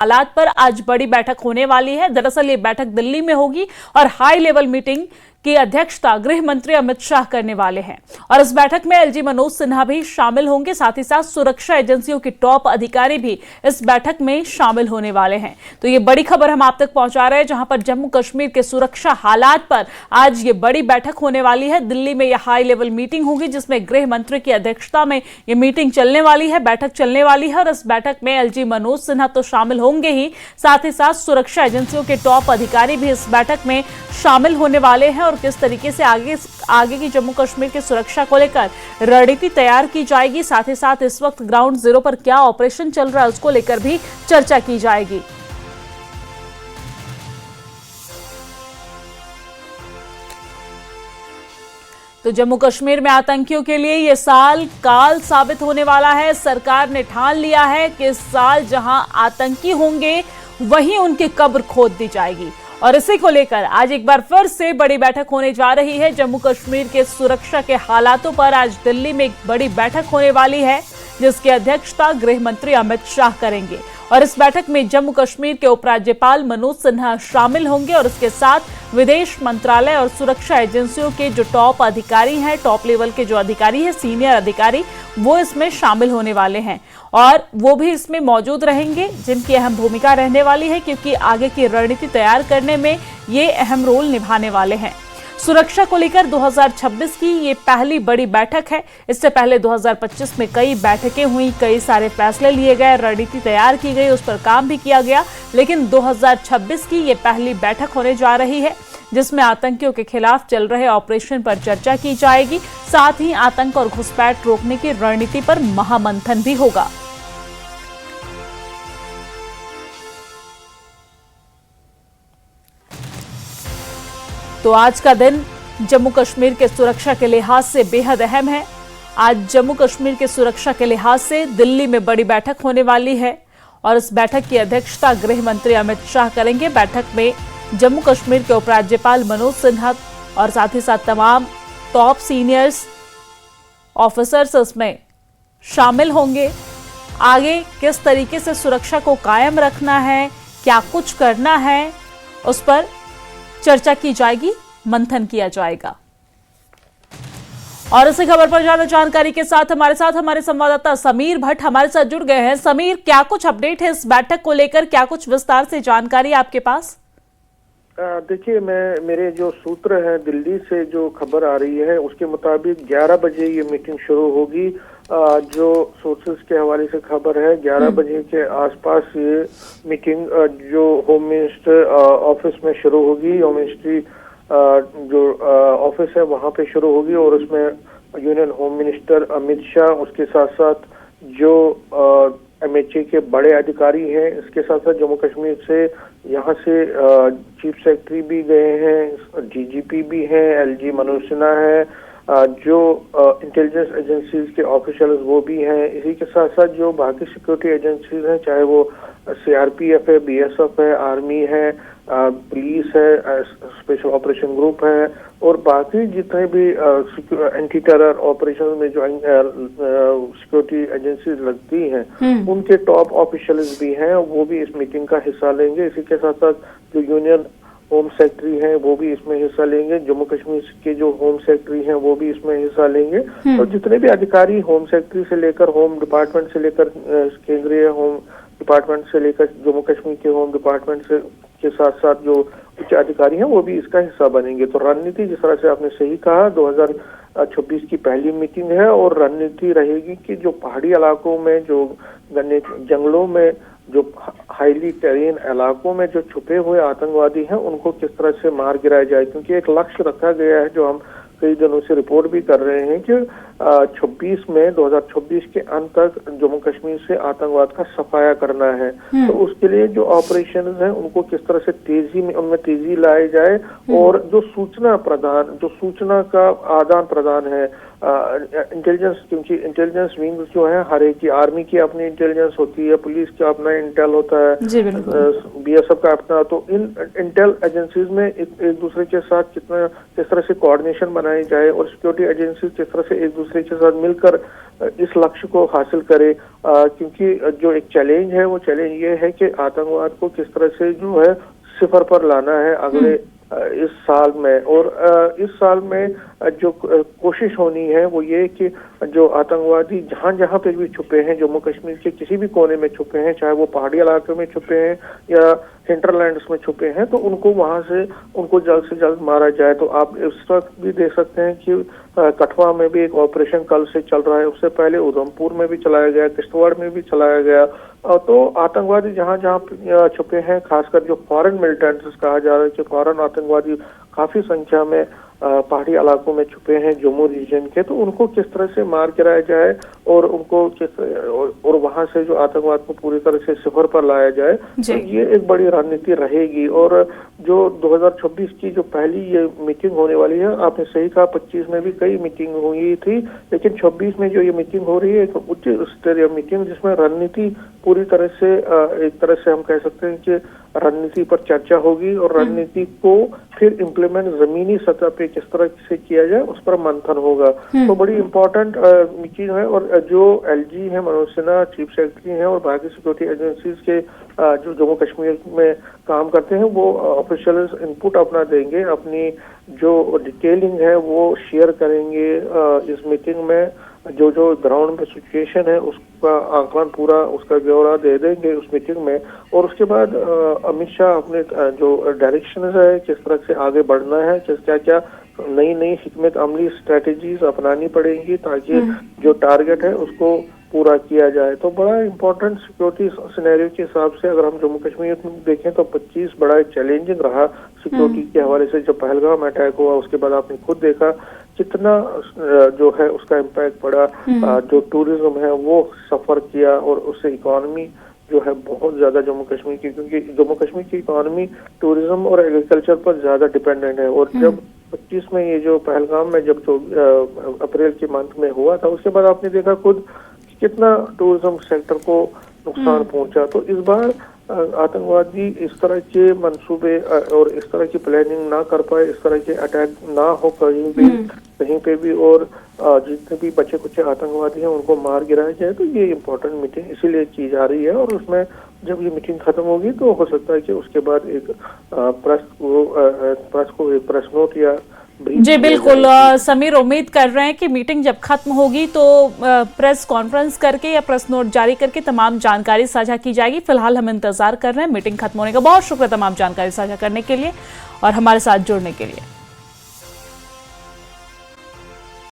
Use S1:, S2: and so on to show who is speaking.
S1: हालात पर आज बड़ी बैठक होने वाली है। दरअसल ये बैठक दिल्ली में होगी और हाई लेवल मीटिंग की अध्यक्षता गृह मंत्री अमित शाह करने वाले हैं और इस बैठक में एलजी मनोज सिन्हा भी शामिल होंगे। साथ ही साथ सुरक्षा एजेंसियों के टॉप अधिकारी भी इस बैठक में शामिल होने वाले हैं। तो ये बड़ी खबर हम आप तक पहुंचा रहे हैं, जहां पर जम्मू कश्मीर के सुरक्षा हालात पर आज ये बड़ी बैठक होने वाली है। दिल्ली में यह हाई लेवल मीटिंग होगी जिसमें गृह मंत्री की अध्यक्षता में ये मीटिंग चलने वाली है, बैठक चलने वाली है और इस बैठक में एलजी मनोज सिन्हा तो शामिल होंगे ही, साथ ही साथ सुरक्षा एजेंसियों के टॉप अधिकारी भी इस बैठक में शामिल होने वाले हैं और किस तरीके से आगे की जम्मू कश्मीर की सुरक्षा को लेकर रणनीति तैयार की जाएगी। साथ ही साथ इस वक्त ग्राउंड जीरो पर क्या ऑपरेशन चल रहा है उसको लेकर भी चर्चा की जाएगी। तो जम्मू कश्मीर में आतंकियों के लिए यह साल काल साबित होने वाला है। सरकार ने ठान लिया है कि इस साल जहां आतंकी होंगे वहीं उनकी कब्र खोद दी जाएगी और इसी को लेकर आज एक बार फिर से बड़ी बैठक होने जा रही है। जम्मू कश्मीर के सुरक्षा के हालातों पर आज दिल्ली में एक बड़ी बैठक होने वाली है जिसकी अध्यक्षता गृह मंत्री अमित शाह करेंगे और इस बैठक में जम्मू कश्मीर के उपराज्यपाल मनोज सिन्हा शामिल होंगे और इसके साथ विदेश मंत्रालय और सुरक्षा एजेंसियों के जो टॉप अधिकारी हैं, टॉप लेवल के जो अधिकारी हैं, सीनियर अधिकारी, वो इसमें शामिल होने वाले हैं और वो भी इसमें मौजूद रहेंगे जिनकी अहम भूमिका रहने वाली है क्योंकि आगे की रणनीति तैयार करने में ये अहम रोल निभाने वाले हैं। सुरक्षा को लेकर 2026 की ये पहली बड़ी बैठक है। इससे पहले 2025 में कई बैठकें हुई, कई सारे फैसले लिए गए, रणनीति तैयार की गई, उस पर काम भी किया गया, लेकिन 2026 की ये पहली बैठक होने जा रही है जिसमें आतंकियों के खिलाफ चल रहे ऑपरेशन पर चर्चा की जाएगी। साथ ही आतंक और घुसपैठ रोकने की रणनीति पर महामंथन भी होगा। तो आज का दिन जम्मू कश्मीर के सुरक्षा के लिहाज से बेहद अहम है। आज जम्मू कश्मीर के सुरक्षा के लिहाज से दिल्ली में बड़ी बैठक होने वाली है और इस बैठक की अध्यक्षता गृह मंत्री अमित शाह करेंगे। बैठक में जम्मू कश्मीर के उपराज्यपाल मनोज सिन्हा और साथ ही साथ तमाम टॉप सीनियर्स ऑफिसर्स इसमें शामिल होंगे। आगे किस तरीके से सुरक्षा को कायम रखना है, क्या कुछ करना है, उस पर चर्चा की जाएगी, मंथन किया जाएगा। और इसी खबर पर ज्यादा जानकारी के साथ हमारे संवाददाता समीर भट्ट हमारे साथ जुड़ गए हैं। समीर, क्या कुछ अपडेट है इस बैठक को लेकर, क्या कुछ विस्तार से जानकारी आपके पास?
S2: देखिए, मेरे जो सूत्र हैं दिल्ली से जो खबर आ रही है उसके मुताबिक 11 बजे ये मीटिंग शुरू होगी। जो सोर्सेस के हवाले से खबर है 11 बजे के आसपास ये मीटिंग जो होम मिनिस्टर ऑफिस में शुरू होगी। होम मिनिस्ट्री जो ऑफिस है वहां पे शुरू होगी और उसमें union home minister Amit Shah, उसके साथ साथ जो एमएचए के बड़े अधिकारी हैं, इसके साथ साथ जम्मू कश्मीर से यहाँ से चीफ सेक्रेटरी भी गए हैं, डीजीपी भी हैं, एलजी मनोज सिन्हा है, जो इंटेलिजेंस एजेंसीज के ऑफिशियल्स वो भी हैं। इसी के साथ साथ जो बाकी सिक्योरिटी एजेंसीज हैं, चाहे वो सीआरपीएफ है, बीएसएफ है, आर्मी है, पुलिस है, स्पेशल ऑपरेशन ग्रुप है और बाकी जितने भी एंटी टेरर ऑपरेशन में जो सिक्योरिटी एजेंसीज लगती हैं उनके टॉप ऑफिशियल्स भी हैं, वो भी इस मीटिंग का हिस्सा लेंगे। इसी के साथ साथ जो यूनियन होम सेक्रेटरी हैं वो भी इसमें हिस्सा लेंगे, जम्मू कश्मीर के जो होम सेक्रेटरी हैं वो भी इसमें हिस्सा लेंगे और जितने भी अधिकारी होम सेक्रेटरी से लेकर होम डिपार्टमेंट से लेकर केंद्रीय होम डिपार्टमेंट से लेकर जम्मू कश्मीर के होम डिपार्टमेंट से के साथ साथ जो उच्च अधिकारी हैं वो भी इसका हिस्सा बनेंगे। तो रणनीति जिस तरह से आपने सही कहा 2026 की पहली मीटिंग है और रणनीति रहेगी कि जो पहाड़ी इलाकों में, जो जंगलों में, जो हाईली टेरेन इलाकों में जो छुपे हुए आतंकवादी हैं उनको किस तरह से मार गिराया जाए, क्योंकि एक लक्ष्य रखा गया है जो हम कई दिनों से रिपोर्ट भी कर रहे हैं कि 2026 के अंत तक जम्मू कश्मीर से आतंकवाद का सफाया करना है। तो उसके लिए जो ऑपरेशन हैं उनको किस तरह से उनमें तेजी लाई जाए और जो सूचना का आदान प्रदान है, इंटेलिजेंस, क्योंकि इंटेलिजेंस विंग जो है हर एक की, आर्मी की अपनी इंटेलिजेंस होती है, पुलिस का अपना इंटेल होता है, BSF का अपना। तो इन इंटेल एजेंसीज में एक दूसरे के साथ किस तरह से कोऑर्डिनेशन बनाई जाए और सिक्योरिटी एजेंसी किस तरह से एक दूसरे के साथ मिलकर इस लक्ष्य को हासिल करे, क्योंकि जो एक चैलेंज है वो चैलेंज ये है कि आतंकवाद को किस तरह से जो है सिफर पर लाना है अगले इस साल में। और इस साल में जो कोशिश होनी है वो ये कि जो आतंकवादी जहां जहां पे भी छुपे हैं, जम्मू कश्मीर के किसी भी कोने में छुपे हैं, चाहे वो पहाड़ी इलाके में छुपे हैं या हिंटरलैंड्स में छुपे हैं, तो उनको वहां से उनको जल्द से जल्द मारा जाए। तो आप इस वक्त भी देख सकते हैं कि कठुआ में भी एक ऑपरेशन कल से चल रहा है, उससे पहले उधमपुर में भी चलाया गया, किश्तवाड़ में भी चलाया गया। तो आतंकवादी जहां जहां छुपे हैं, खासकर जो फॉरेन मिलिटेंट्स कहा जा रहा है कि फॉरेन आतंकवादी काफी संख्या में पहाड़ी इलाकों में छुपे हैं जम्मू रीजन के, तो उनको किस तरह से मार गिराया जाए और उनको और वहां से जो आतंकवाद को पूरी तरह से सिफर पर लाया जाए, तो ये एक बड़ी रणनीति रहेगी। और जो 2026 की जो पहली ये मीटिंग होने वाली है, आपने सही कहा 25 में भी कई मीटिंग हुई थी, लेकिन 26 में जो ये मीटिंग हो रही है एक उच्च स्तरीय मीटिंग, जिसमें रणनीति पूरी तरह से एक तरह से हम कह सकते हैं कि रणनीति पर चर्चा होगी और रणनीति को फिर इम्प्लीमेंट जमीनी सतह पे किस तरह से किया जाए उस पर मंथन होगा। तो बड़ी इम्पोर्टेंट मीटिंग है। और जो LG है, मनोज सिन्हा चीफ सेक्रेटरी हैं, और बाकी सिक्योरिटी एजेंसीज के जो जम्मू कश्मीर में काम करते हैं, वो ऑफिशियल इनपुट अपना देंगे, अपनी जो डिटेलिंग है वो शेयर करेंगे इस मीटिंग में। जो ग्राउंड में सिचुएशन है उसका आकलन पूरा, उसका ब्यौरा दे देंगे उस मीटिंग में। और उसके बाद अमित शाह अपने जो डायरेक्शन है किस तरह से आगे बढ़ना है, क्या क्या नई हिकमत अमली स्ट्रेटेजीज अपनानी पड़ेंगी ताकि जो टारगेट है उसको पूरा किया जाए। तो बड़ा इम्पोर्टेंट सिक्योरिटी सिनेरियो के हिसाब से अगर हम जम्मू कश्मीर में देखें तो 25 बड़ा चैलेंजिंग रहा सिक्योरिटी के हवाले से। जब पहलगाम अटैक हुआ उसके बाद आपने खुद देखा कितना जो है उसका इम्पैक्ट पड़ा, जो टूरिज्म है वो सफर किया और उससे इकोनॉमी जो है बहुत ज्यादा जम्मू कश्मीर की, क्योंकि जम्मू कश्मीर की इकोनॉमी टूरिज्म और एग्रीकल्चर पर ज्यादा डिपेंडेंट है। और जब 25 में ये जो पहलगाम में जब अप्रैल के मंथ में हुआ था, उसके बाद आपने देखा खुद कितना टूरिज्म सेक्टर को नुकसान पहुंचा। तो इस बार आतंकवादी इस तरह के मंसूबे और इस तरह की प्लानिंग ना कर पाए, इस तरह के अटैक ना हो कहीं पे भी, और जितने भी बचे कुछ आतंकवादी हैं उनको मार गिराया जाए। तो ये इम्पोर्टेंट मीटिंग इसीलिए की जा रही है। और उसमें जब ये मीटिंग खत्म होगी तो हो सकता है कि उसके बाद एक प्रेस को एक प्रेस नोट या
S1: जी बिल्कुल समीर, उम्मीद कर रहे हैं कि मीटिंग जब खत्म होगी तो प्रेस कॉन्फ्रेंस करके या प्रेस नोट जारी करके तमाम जानकारी साझा की जाएगी। फिलहाल हम इंतजार कर रहे हैं मीटिंग खत्म होने का। बहुत शुक्रिया तमाम जानकारी साझा करने के लिए और हमारे साथ जुड़ने के लिए।